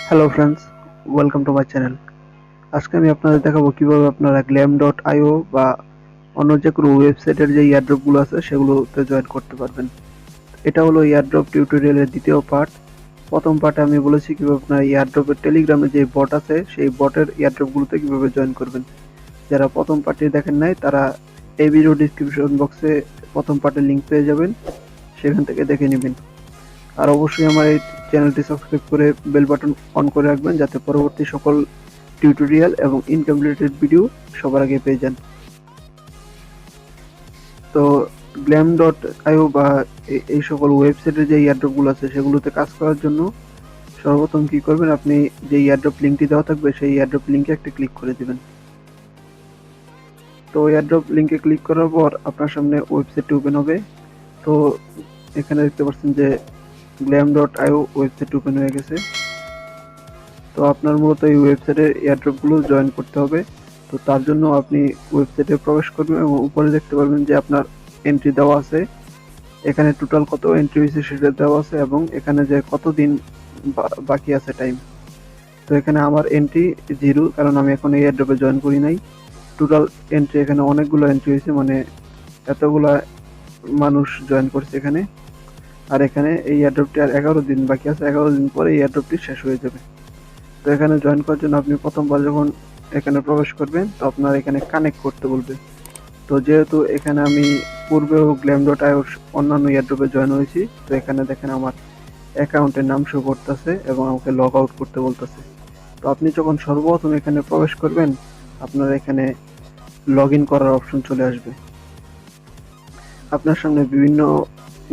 Hello friends, welcome to my channel. আজকে আমি আপনাদের দেখাবো কিভাবে আপনারা glam.io বা অন্য যে কোনো ওয়েবসাইটের যে এয়ারড্রপগুলো আছে সেগুলোতে জয়েন করতে পারবেন। এটা হলো এয়ারড্রপ টিউটোরিয়ালের দ্বিতীয় পার্ট। প্রথম পার্টে আমি বলেছি কিভাবে আপনারা এয়ারড্রপের টেলিগ্রামে যে বট আছে সেই বটের এয়ারড্রপগুলোতে কিভাবে জয়েন করবেন। যারা প্রথম পার্টটি দেখেন নাই তারা এই ভিডিও ডিসক্রিপশন বক্সে প্রথম পার্টের লিঙ্ক পেয়ে যাবেন, সেখান থেকে দেখে নেবেন। আর অবশ্যই আমার এই চ্যানেলটি সাবস্ক্রাইব করে বেল বাটন অন করে রাখবেন যাতে পরবর্তী সকল টিউটোরিয়াল এবং ইনকমপ্লিটেড ভিডিও সবার আগে পেয়ে যান। তো glam.io বা এই সকল ওয়েবসাইটের যে এয়ারড্রপগুলো আছে সেগুলোতে কাজ করার জন্য সর্বপ্রথম কি করবেন, আপনি যে এয়ারড্রপ লিঙ্কটি দেওয়া থাকবে সেই এয়ারড্রপ লিঙ্কে একটা ক্লিক করে দিবেন। তো এয়ারড্রপ লিঙ্কে ক্লিক করার পর আপনার সামনে ওয়েবসাইটটি ওপেন হবে। তো এখানে দেখতে পাচ্ছেন যে glam.io ওয়েবসাইট ওপেন হয়ে গেছে। তো আপনার মূলত এই ওয়েবসাইটের এয়ারড্রপগুলো জয়েন করতে হবে। তো তার জন্য আপনি ওয়েবসাইটে প্রবেশ করবেন এবং উপরে দেখতে পারবেন যে আপনার এন্ট্রি দেওয়া আছে, এখানে টোটাল কত এন্ট্রি হয়েছে সেটা দেওয়া আছে এবং এখানে যে কতদিন বাকি আছে টাইম। তো এখানে আমার এন্ট্রি 0, কারণ আমি এখন এই এয়ারড্রপে জয়েন করি নাই। টোটাল এন্ট্রি এখানে অনেকগুলো এন্ট্রি হয়েছে, মানে এতগুলা মানুষ জয়েন করছে এখানে। আর এখানে এই এয়ারড্রপটি আর 11 দিন বাকি আছে, 11 দিন পরে এই এয়ারড্রপটি শেষ হয়ে যাবে। তো এখানে জয়েন করার জন্য আপনি প্রথমবার যখন এখানে প্রবেশ করবেন তো আপনার এখানে কানেক্ট করতে বলবে। তো যেহেতু এখানে আমি পূর্বেও glam.io অন্যান্য এয়ারড্রপে জয়েন হয়েছি, তো এখানে দেখেন আমার অ্যাকাউন্টের নাম শো করতেছে এবং আমাকে লগ আউট করতে বলতেছে। তো আপনি যখন সর্বপ্রথম এখানে প্রবেশ করবেন আপনার এখানে লগ ইন করার অপশন চলে আসবে। আপনার সামনে বিভিন্ন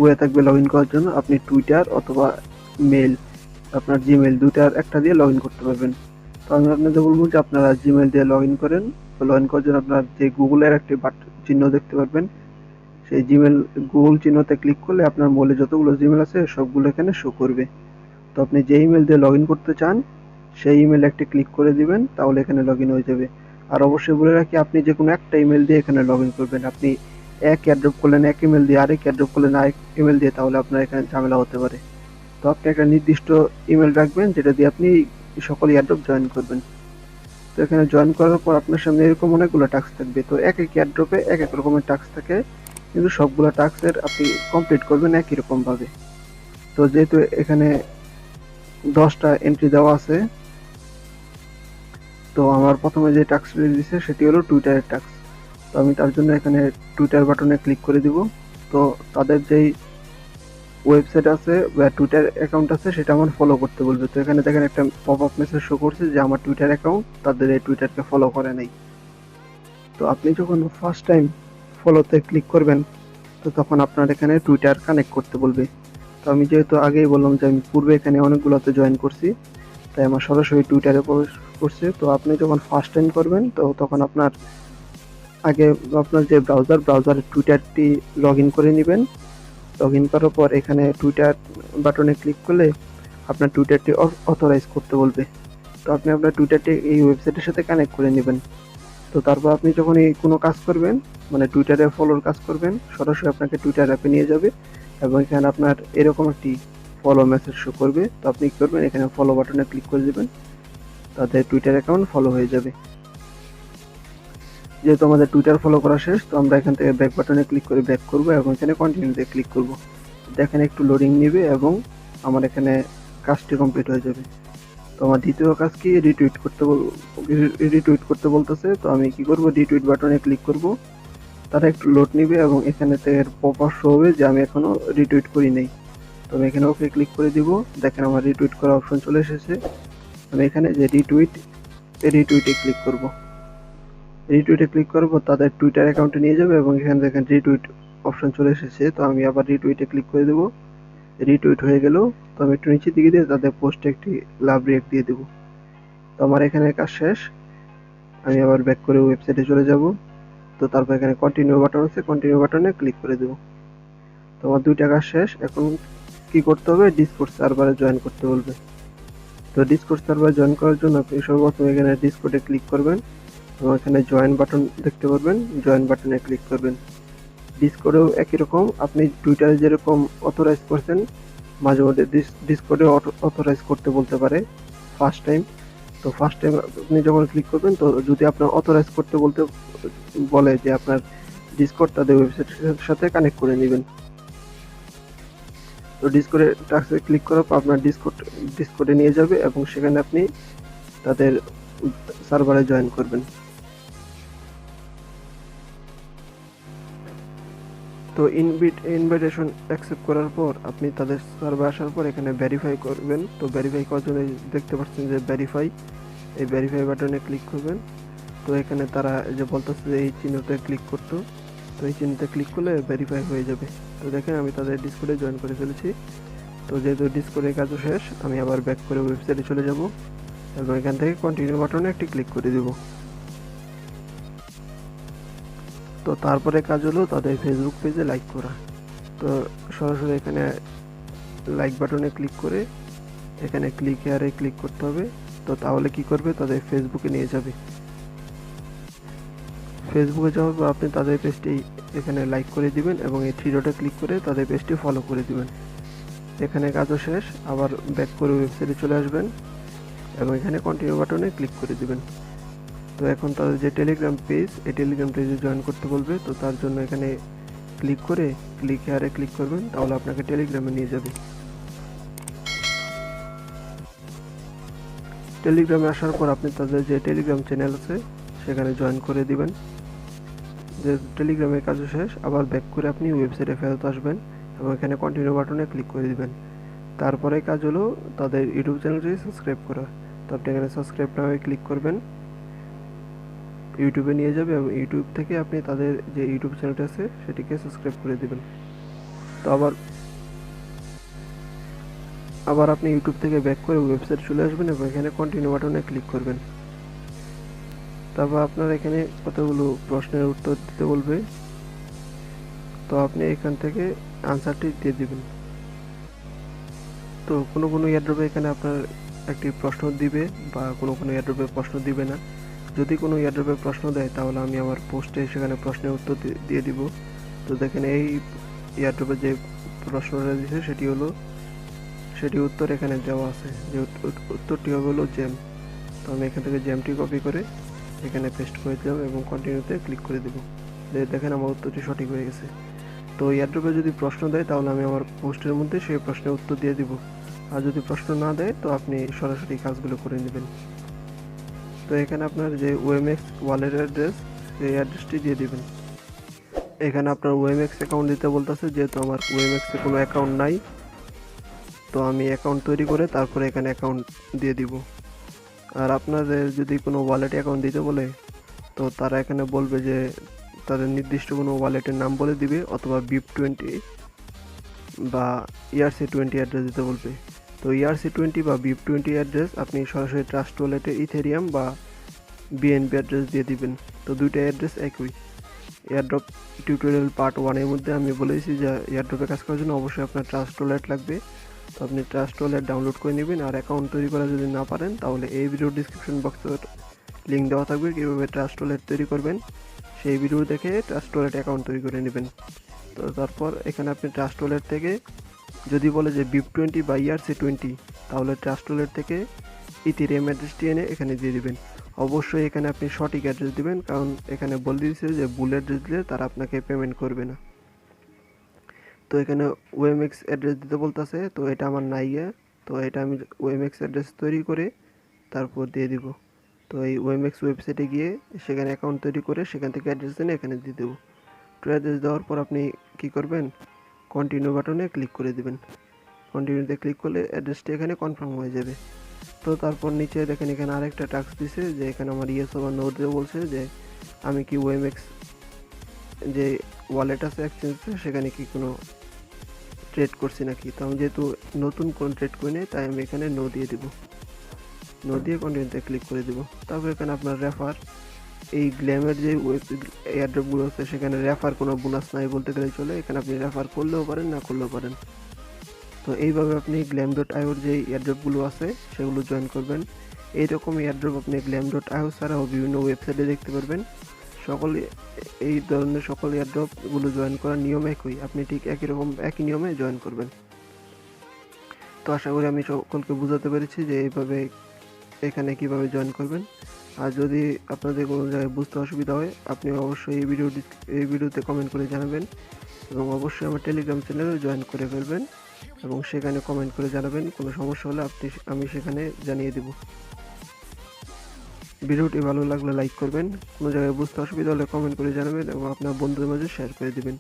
ওয়ে থাকবে লগ ইন করার জন্য। আপনি টুইটার অথবা মেল, আপনার জিমেল দুটার একটা দিয়ে লগ ইন করতে পারবেন। তো আমি আপনাদের বলবো যে আপনারা জিমেল দিয়ে লগ ইন করেন। তো লগ ইন করার জন্য আপনার যে গুগলের একটি চিহ্ন দেখতে পারবেন, সেই জিমেল গুগল চিহ্নতে ক্লিক করলে আপনার মোবাইলে যতগুলো জিমেল আছে সবগুলো এখানে শো করবে। তো আপনি যে ইমেল দিয়ে লগ ইন করতে চান সেই ইমেল একটি ক্লিক করে দিবেন, তাহলে এখানে লগ ইন হয়ে যাবে। আর অবশ্যই বলে রাখি, আপনি যে কোনো একটা ইমেল দিয়ে এখানে লগ ইন করবেন। আপনি এক এয়ারড্রপ করলেন এক ইমেল দিয়ে, আরেক এয়ারড্রপ করলেন আরেক ইমেল দিয়ে, তাহলে আপনার এখানে ঝামেলা হতে পারে। তো আপনি একটা নির্দিষ্ট ইমেল রাখবেন যেটা দিয়ে আপনি সকল এয়ারড্রপ জয়েন করবেন। তো এখানে জয়েন করার পর আপনার সামনে এরকম অনেকগুলো টাস্ক থাকবে। তো এক এক এয়ারড্রপে এক এক রকমের টাস্ক থাকে, কিন্তু সবগুলো টাস্কের আপনি কমপ্লিট করবেন একই রকম ভাবে। তো যেহেতু এখানে 10টা এন্ট্রি দেওয়া আছে, তো আমার প্রথমে যে টাস্কটি দিয়েছে সেটি হলো টুইটারের টাস্ক। তো আমি তার জন্য এখানে টুইটার বাটনে ক্লিক করে দিব। তো তাদের যেই ওয়েবসাইট আছে বা টুইটার অ্যাকাউন্ট আছে সেটা আমার ফলো করতে বলবে। তো এখানে দেখেন একটা পপ আপ মেসেজ শো করছে যে আমার টুইটার অ্যাকাউন্ট তাদের এই টুইটারকে ফলো করে নাই। তো আপনি যখন ফার্স্ট টাইম ফলোতে ক্লিক করবেন তো তখন আপনার এখানে টুইটার কানেক্ট করতে বলবে। তো আমি যেহেতু আগেই বললাম যে আমি পূর্বে এখানে অনেকগুলোতে জয়েন করছি, তাই আমার সরাসরি টুইটারে প্রবেশ করছে। তো আপনি যখন ফার্স্ট টাইম করবেন তো তখন আপনার আগে আপনার যে ব্রাউজারের টুইটারটি লগ ইন করে নেবেন। লগ ইন করার পর এখানে টুইটার বাটনে ক্লিক করলে আপনার টুইটারটি অথরাইজ করতে বলবে। তো আপনি আপনার টুইটারটি এই ওয়েবসাইটের সাথে কানেক্ট করে নেবেন। তো তারপর আপনি যখন এই কোনো কাজ করবেন, মানে টুইটারে ফলোর কাজ করবেন, সরাসরি আপনাকে টুইটার অ্যাপে নিয়ে যাবে এবং এখানে আপনার এরকম একটি ফলো মেসেজ শো করবে। তো আপনি কী করবেন, এখানে ফলো বাটনে ক্লিক করে দেবেন, তাদের টুইটার অ্যাকাউন্ট ফলো হয়ে যাবে। যেহেতু আমাদের টুইটার ফলো করা শেষ, তো আমরা এখান থেকে ব্যাক বাটনে ক্লিক করে ব্যাক করব এবং এখানে কন্টিনিউতে ক্লিক করব। দেখেন একটু লোডিং নেবে এবং আমার এখানে কাজটি কমপ্লিট হয়ে যাবে। তো আমার দ্বিতীয় কাজ কি, রিটুইট করতে বলতেছে। তো আমি কি করব, রিটুইট বাটনে ক্লিক করব। তারা একটু লোড নিবে এবং এখানে পপ আপ শো হবে যে আমি এখনো রিটুইট করি নাই। তো আমি এখানে ওকে ক্লিক করে দিব। দেখেন আমার রিটুইট করা অপশন চলে এসেছে। আমি এখানে যে রিটুইটে ক্লিক করব। রিটুইটে ক্লিক করব, তাদের টুইটার অ্যাকাউন্টে নিয়ে যাবে এবং এখানে দেখেন রিটুইট অপশন চলে এসেছে। তো আমি আবার রিটুইটে ক্লিক করে দেব। রিটুইট হয়ে গেল। তো আমি একটু নিচের দিকে দিয়ে তাদের পোস্টে একটি লাভ রিঅ্যাক্ট দিয়ে দেব। তো আমার এখানে কাজ শেষ। আমি আবার ব্যাক করে ওয়েবসাইটে চলে যাব। তো তারপর এখানে কন্টিনিউ বাটন আছে, কন্টিনিউ বাটনে ক্লিক করে দেব। তো আমার 2টা কাজ শেষ। এখন কি করতে হবে, ডিসকর্ড সার্ভারে জয়েন করতে বলবে। তো ডিসকর্ড সার্ভারে জয়েন করার জন্য আপনি সর্বপ্রথম এখানে ডিসকর্ডে ক্লিক করবেন এবং এখানে জয়েন বাটন দেখতে পারবেন, জয়েন বাটনে ক্লিক করবেন। ডিসকর্ডেও একই রকম, আপনি টুইটারে যেরকম অথরাইজ করছেন মাঝে মধ্যে ডিসকর্ডে অথরাইজ করতে বলতে পারে। First time. তো ফার্স্ট টাইম আপনি যখন ক্লিক করবেন, তো যদি আপনার অথরাইজ করতে বলে যে আপনার ডিসকর্ড তাদের ওয়েবসাইটের সাথে কানেক্ট করে নেবেন। তো ডিসকর্ডে টাস্কে ক্লিক করার পর আপনার ডিসকর্ডে নিয়ে যাবে এবং সেখানে আপনি তাদের সার্ভারে জয়েন করবেন। তো ইনভাইটেশন অ্যাকসেপ্ট করার পর আপনি তাদের সার্ভারে আসার পর এখানে ভেরিফাই করবেন। তো ভেরিফাই করার জন্য দেখতে পাচ্ছেন যে ভেরিফাই, এই ভেরিফাই বাটনে ক্লিক করবেন। তো এখানে তারা যে বলতেছে যে এই চিহ্নতে ক্লিক করতে, তো এই চিহ্নতে ক্লিক করলে ভেরিফাই হয়ে যাবে। তো দেখেন আমি তাদের ডিসকর্ডে জয়েন করে ফেলেছি। তো যেহেতু ডিসকর্ডের কাজও শেষ, আমি আবার ব্যাক করে ওয়েবসাইটে চলে যাব এবং এখান থেকে কন্টিনিউ বাটনে একটি ক্লিক করে দেব। তো তারপরে কাজ হলো তাদের ফেসবুক পেজে লাইক করা। তো সরাসরি এখানে লাইক বাটনে ক্লিক করে এখানে ক্লিক হেয়ারে ক্লিক করতে হবে। তো তাহলে কি করবে, তাদের ফেসবুকে নিয়ে যাবে। ফেসবুকে যাওয়ার পর আপনি তাদের পেজটি এখানে লাইক করে দিবেন এবং এই থ্রি ডটে ক্লিক করে তাদের পেজটি ফলো করে দিবেন। এখানে কাজও শেষ, আবার ব্যাক করে ওয়েবসাইটে চলে আসবেন এবং এখানে কন্টিনিউ বাটনে ক্লিক করে দিবেন। তো এখন তাদের যে টেলিগ্রাম পেজ, এই টেলিগ্রাম পেজে জয়েন করতে বলবে। তো তার জন্য এখানে ক্লিক করে ক্লিক হেয়ারে ক্লিক করবেন, তাহলে আপনাকে টেলিগ্রামে নিয়ে যাবে। টেলিগ্রামে আসার পর আপনি তাদের যে টেলিগ্রাম চ্যানেল আছে সেখানে জয়েন করে দিবেন। যে টেলিগ্রামের কাজও শেষ, আবার ব্যাক করে আপনি ওয়েবসাইটে ফেরত আসবেন এবং এখানে কন্টিনিউ বাটনে ক্লিক করে দিবেন। তারপরে কাজ হলো তাদের ইউটিউব চ্যানেলটি সাবস্ক্রাইব করা। তো আপনি এখানে সাবস্ক্রাইব নামে ক্লিক করবেন, ইউটিউবে নিয়ে যাবে এবং ইউটিউব থেকে আপনি তাদের যে ইউটিউব চ্যানেলটা আছে সেটিকে সাবস্ক্রাইব করে দেবেন। তো আবার আপনি ইউটিউব থেকে ব্যাক করে ওয়েবসাইট চলে আসবেন এবং এখানে কন্টিনিউ বাটনে ক্লিক করবেন। তারপর আপনার এখানে কতগুলো প্রশ্নের উত্তর দিতে বলবে। তো আপনি এখান থেকে আনসারটি দিয়ে দিবেন। তো কোনো এয়ারড্রপে এখানে আপনার একটি প্রশ্ন দিবে বা কোনো এয়ারড্রপে প্রশ্ন দিবে না। যদি কোনো এয়ারড্রপে প্রশ্ন দেয় তাহলে আমি আমার পোস্টে সেখানে প্রশ্নের উত্তর দিয়ে দিব। তো দেখেন এই এয়ারড্রপে যে প্রশ্নটা দিয়েছে সেটি উত্তর এখানে দেওয়া আছে, যে উত্তরটি হবে হলো জ্যাম। তো আমি এখান থেকে জ্যামটি কপি করে এখানে পেস্ট করে দিলাম এবং কন্টিনিউতে ক্লিক করে দেব। দেখেন আমার উত্তরটি সঠিক হয়ে গেছে। তো এয়ারড্রপে যদি প্রশ্ন দেয় তাহলে আমি আমার পোস্টের মধ্যে সেই প্রশ্নের উত্তর দিয়ে দিব, আর যদি প্রশ্ন না দেয় তো আপনি সরাসরি কাজগুলো করে নেবেন। তো এখানে আপনার যে ওএমএক্স ওয়ালেট অ্যাড্রেস, সেই অ্যাড্রেসটি দিয়ে দিবেন। এখানে আপনার ওএমএক্স অ্যাকাউন্ট দিতে বলতেছে, যেহেতু আমার ওএমএক্সে কোনো অ্যাকাউন্ট নাই, তো আমি অ্যাকাউন্ট তৈরি করে তারপরে এখানে অ্যাকাউন্ট দিয়ে দিব। আর আপনাদের যদি কোনো ওয়ালেট অ্যাকাউন্ট দিতে বলে, তো তারা এখানে বলবে যে তাদের নির্দিষ্ট কোনো ওয়ালেটের নাম বলে দিবে, অথবা BIP20 বা ERC20 অ্যাড্রেস দিতে বলবে। তো ERC20 বা BIP20 অ্যাড্রেস আপনি সরাসরি ট্রাস্ট ওয়ালেটে ইথেরিয়াম বা BNB অ্যাড্রেস দিয়ে দিবেন। তো দুইটা অ্যাড্রেস একই। এয়ারড্রপ টিউটোরিয়াল পার্ট 1-এর মধ্যে আমি বলেছি যে এয়ারড্রপে কাজ করার জন্য অবশ্যই আপনার ট্রাস্ট ওয়ালেট লাগবে। তো আপনি ট্রাস্ট ওয়ালেট ডাউনলোড করে নেবেন। আর অ্যাকাউন্ট তৈরি করা যদি না পারেন তাহলে এই ভিডিও ডিসক্রিপশন বক্সের লিঙ্ক দেওয়া থাকবে কীভাবে ট্রাস্ট ওয়ালেট তৈরি করবেন, সেই ভিডিও দেখে ট্রাস্ট ওয়ালেট অ্যাকাউন্ট তৈরি করে নেবেন। তো তারপর এখানে আপনি ট্রাস্ট ওয়ালেট থেকে যদি বলে যে BIP20 বা ERC20, তাহলে ট্রাস্ট ওয়ালেট থেকে ইথেরিয়াম অ্যাড্রেসটি এনে এখানে দিয়ে দিবেন। অবশ্যই এখানে আপনি সঠিক অ্যাড্রেস দিবেন, কারণ এখানে বলে দিয়েছে যে ভুল অ্যাড্রেস দিলে তারা আপনাকে পেমেন্ট করবে না। তো এখানে ওএমএক্স অ্যাড্রেস দিতে বলতেছে, তো এটা আমার নাই, তো এটা আমি ওএমএক্স অ্যাড্রেস তৈরি করে তারপর দিয়ে দিব। তো এই ওএমএক্স ওয়েবসাইটে গিয়ে সেখানে অ্যাকাউন্ট তৈরি করে সেখান থেকে অ্যাড্রেস এনে এখানে দিয়ে দেবো। তো অ্যাড্রেস দেওয়ার পর আপনি কি করবেন, কন্টিনিউ বাটনে ক্লিক করে দিবেন। কন্টিনিউতে ক্লিক করলে অ্যাড্রেসটি এখানে কনফার্ম হয়ে যাবে। তো তারপর নিচে দেখেন এখানে আরেকটা টাস্ক দিছে, যে এখানে আমার ইয়েস বা নো দিয়ে বলছে যে আমি কি ওএমএক্স যে ওয়ালেট আছে এক্সচেঞ্জ, সেখানে কি কোনো ট্রেড করছি নাকি। তো আমি যেহেতু নতুন কোনো ট্রেড করি নাই, তাই আমি এখানে নো দিয়ে দিব। নো দিয়ে কন্টিনিউতে ক্লিক করে দিব। তারপর এখানে আপনার রেফার, এই গ্ল্যামের যে এয়ারড্রপগুলো আছে সেখানে রেফার কোনো বোনাস নাই বলতে গেলে চলে, এখানে আপনি রেফার করলেও পারেন না করলেও পারেন। তো এইভাবে আপনি glam.io যে এয়ারড্রপগুলো আছে সেগুলো জয়েন করবেন। এইরকম এয়ারড্রপ আপনি glam.io ছাড়াও বিভিন্ন ওয়েবসাইটে দেখতে পারবেন। এই ধরনের সকল এয়ারড্রপগুলো জয়েন করার নিয়ম একই, আপনি ঠিক একই নিয়মে জয়েন করবেন। তো আশা করি আমি সকলকে বোঝাতে পেরেছি যে এইভাবে এখানে কিভাবে জয়েন করবেন। আর যদি আপনাদের কোনো জায়গায় বুঝতে অসুবিধা হয় আপনি অবশ্যই এই ভিডিওতে কমেন্ট করে জানাবেন এবং অবশ্যই আমার টেলিগ্রাম চ্যানেলেও জয়েন করে ফেলবেন এবং সেখানে কমেন্ট করে জানাবেন, কোনো সমস্যা হলে আমি সেখানে জানিয়ে দেব। ভিডিওটি ভালো লাগলে লাইক করবেন, কোনো জায়গায় বুঝতে অসুবিধা হলে কমেন্ট করে জানাবেন এবং আপনার বন্ধুদের মাঝে শেয়ার করে দেবেন।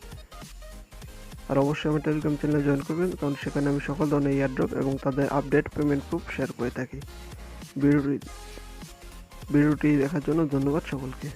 আর অবশ্যই আমার টেলিগ্রাম চ্যানেলে জয়েন করবেন, কারণ সেখানে আমি সকল ধরনের এয়ারড্রপ এবং তাদের আপডেট পেমেন্ট প্রুফ শেয়ার করে থাকি। ভিডিওটি দেখার জন্য ধন্যবাদ সকলকে।